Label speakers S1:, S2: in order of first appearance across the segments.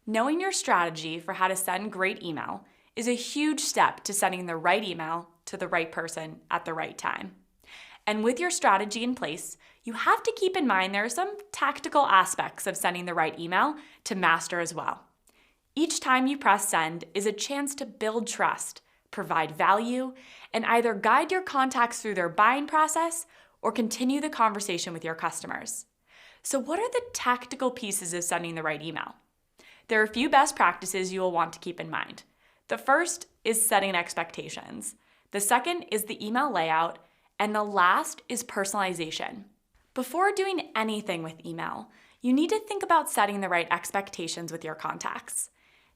S1: Knowing your strategy for how to send great email is a huge step to sending the right email to the right person at the right time. And with your strategy in place, you have to keep in mind there are some tactical aspects of sending the right email to master as well. Each time you press send is a chance to build trust, provide value, and either guide your contacts through their buying process or continue the conversation with your customers. So what are the tactical pieces of sending the right email? There are a few best practices you will want to keep in mind. The first is setting expectations. The second is the email layout, and the last is personalization. Before doing anything with email, you need to think about setting the right expectations with your contacts.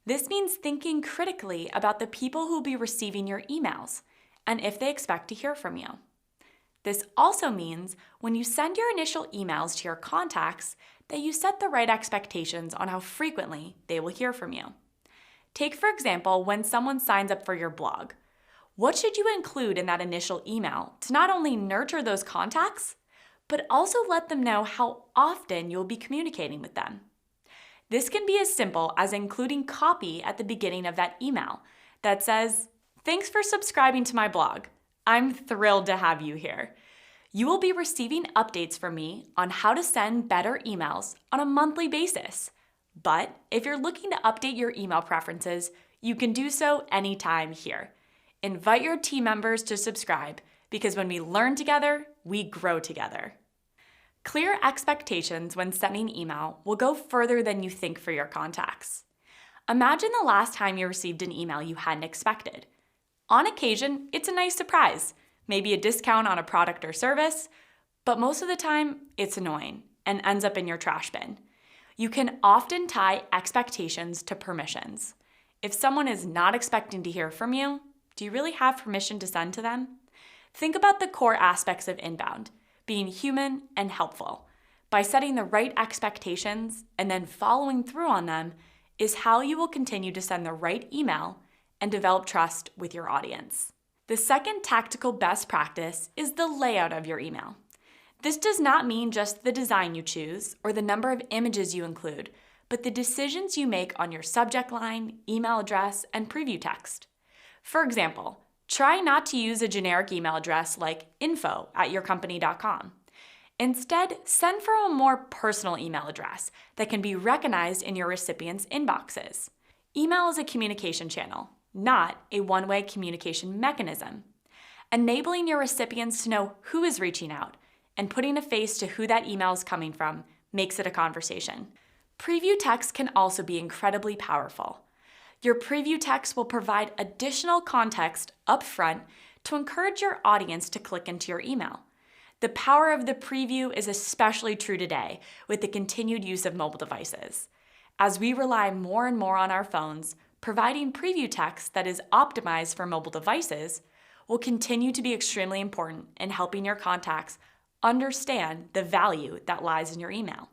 S1: This means thinking critically about the people who will be receiving your emails and if they expect to hear from you. This also means when you send your initial emails to your contacts that you set the right expectations on how frequently they will hear from you. Take, for example, when someone signs up for your blog. What should you include in that initial email to not only nurture those contacts, but also let them know how often you'll be communicating with them? This can be as simple as including copy at the beginning of that email that says, "Thanks for subscribing to my blog. I'm thrilled to have you here. You will be receiving updates from me on how to send better emails on a monthly basis. But if you're looking to update your email preferences, you can do so anytime here. Invite your team members to subscribe because when we learn together, we grow together." Clear expectations when sending email will go further than you think for your contacts. Imagine the last time you received an email you hadn't expected. On occasion, it's a nice surprise, maybe a discount on a product or service, but most of the time, it's annoying and ends up in your trash bin. You can often tie expectations to permissions. If someone is not expecting to hear from you, do you really have permission to send to them? Think about the core aspects of inbound, being human and helpful. By setting the right expectations and then following through on them is how you will continue to send the right email and develop trust with your audience. The second tactical best practice is the layout of your email. This does not mean just the design you choose or the number of images you include, but the decisions you make on your subject line, email address, and preview text. For example, try not to use a generic email address like info@yourcompany.com. Instead, send from a more personal email address that can be recognized in your recipients' inboxes. Email is a communication channel, not a one-way communication mechanism. Enabling your recipients to know who is reaching out and putting a face to who that email is coming from makes it a conversation. Preview text can also be incredibly powerful. Your preview text will provide additional context up front to encourage your audience to click into your email. The power of the preview is especially true today with the continued use of mobile devices. As we rely more and more on our phones, providing preview text that is optimized for mobile devices will continue to be extremely important in helping your contacts understand the value that lies in your email.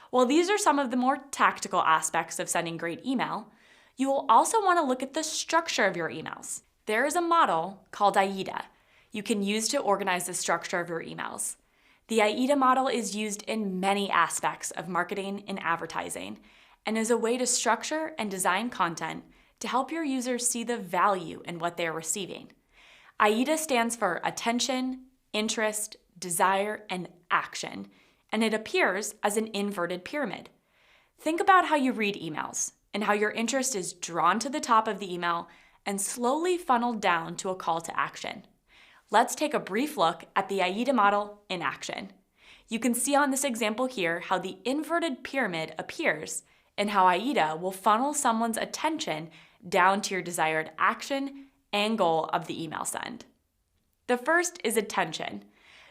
S1: While these are some of the more tactical aspects of sending great email, you will also want to look at the structure of your emails. There is a model called AIDA you can use to organize the structure of your emails. The AIDA model is used in many aspects of marketing and advertising, and is a way to structure and design content to help your users see the value in what they are receiving. AIDA stands for attention, interest, desire, and action, and it appears as an inverted pyramid. Think about how you read emails and how your interest is drawn to the top of the email and slowly funneled down to a call to action. Let's take a brief look at the AIDA model in action. You can see on this example here how the inverted pyramid appears and how AIDA will funnel someone's attention down to your desired action and goal of the email send. The first is attention.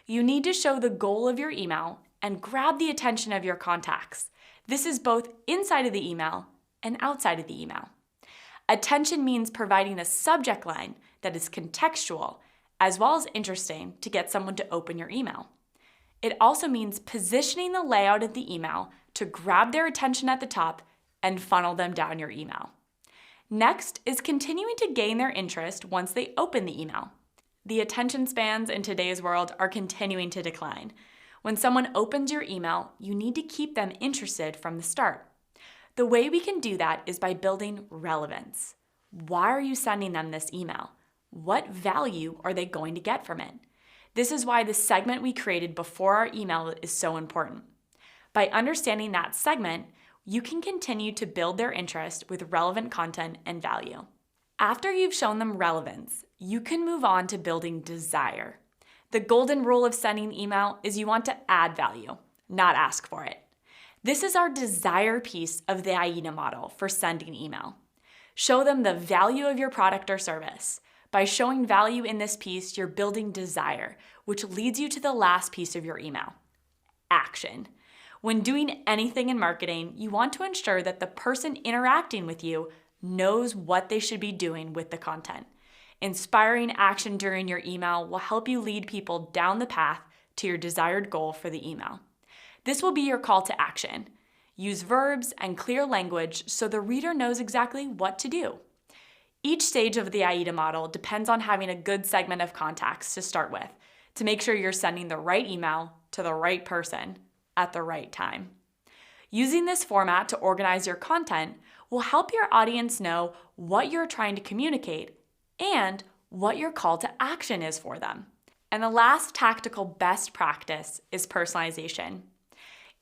S1: You need to show the goal of your email and grab the attention of your contacts. This is both inside of the email and outside of the email. Attention means providing a subject line that is contextual as well as interesting to get someone to open your email. It also means positioning the layout of the email to grab their attention at the top and funnel them down your email. Next is continuing to gain their interest once they open the email. The attention spans in today's world are continuing to decline. When someone opens your email, you need to keep them interested from the start. The way we can do that is by building relevance. Why are you sending them this email? What value are they going to get from it? This is why the segment we created before our email is so important. By understanding that segment, you can continue to build their interest with relevant content and value. After you've shown them relevance, you can move on to building desire. The golden rule of sending email is you want to add value, not ask for it. This is our desire piece of the AIDA model for sending email. Show them the value of your product or service. By showing value in this piece, you're building desire, which leads you to the last piece of your email, action. When doing anything in marketing, you want to ensure that the person interacting with you knows what they should be doing with the content. Inspiring action during your email will help you lead people down the path to your desired goal for the email. This will be your call to action. Use verbs and clear language so the reader knows exactly what to do. Each stage of the AIDA model depends on having a good segment of contacts to start with, to make sure you're sending the right email to the right person at the right time. Using this format to organize your content will help your audience know what you're trying to communicate and what your call to action is for them. And the last tactical best practice is personalization.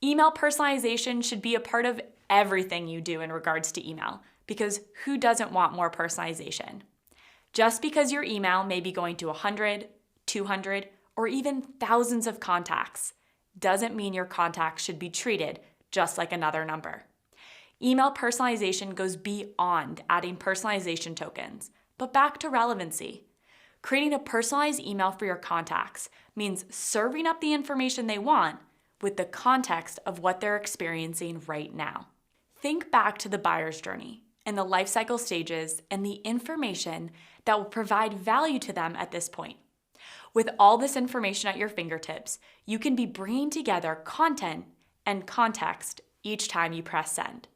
S1: Email personalization should be a part of everything you do in regards to email, because who doesn't want more personalization? Just because your email may be going to 100, 200, or even thousands of contacts doesn't mean your contacts should be treated just like another number. Email personalization goes beyond adding personalization tokens, but back to relevancy. Creating a personalized email for your contacts means serving up the information they want with the context of what they're experiencing right now. Think back to the buyer's journey and the life cycle stages and the information that will provide value to them at this point. With all this information at your fingertips, you can be bringing together content and context each time you press send.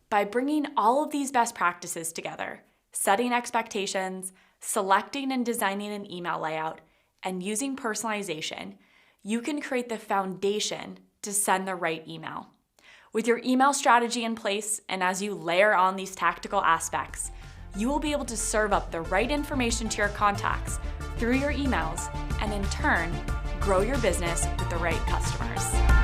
S1: By bringing all of these best practices together, setting expectations, selecting and designing an email layout, and using personalization, you can create the foundation to send the right email. With your email strategy in place, and as you layer on these tactical aspects, you will be able to serve up the right information to your contacts through your emails, and in turn, grow your business with the right customers.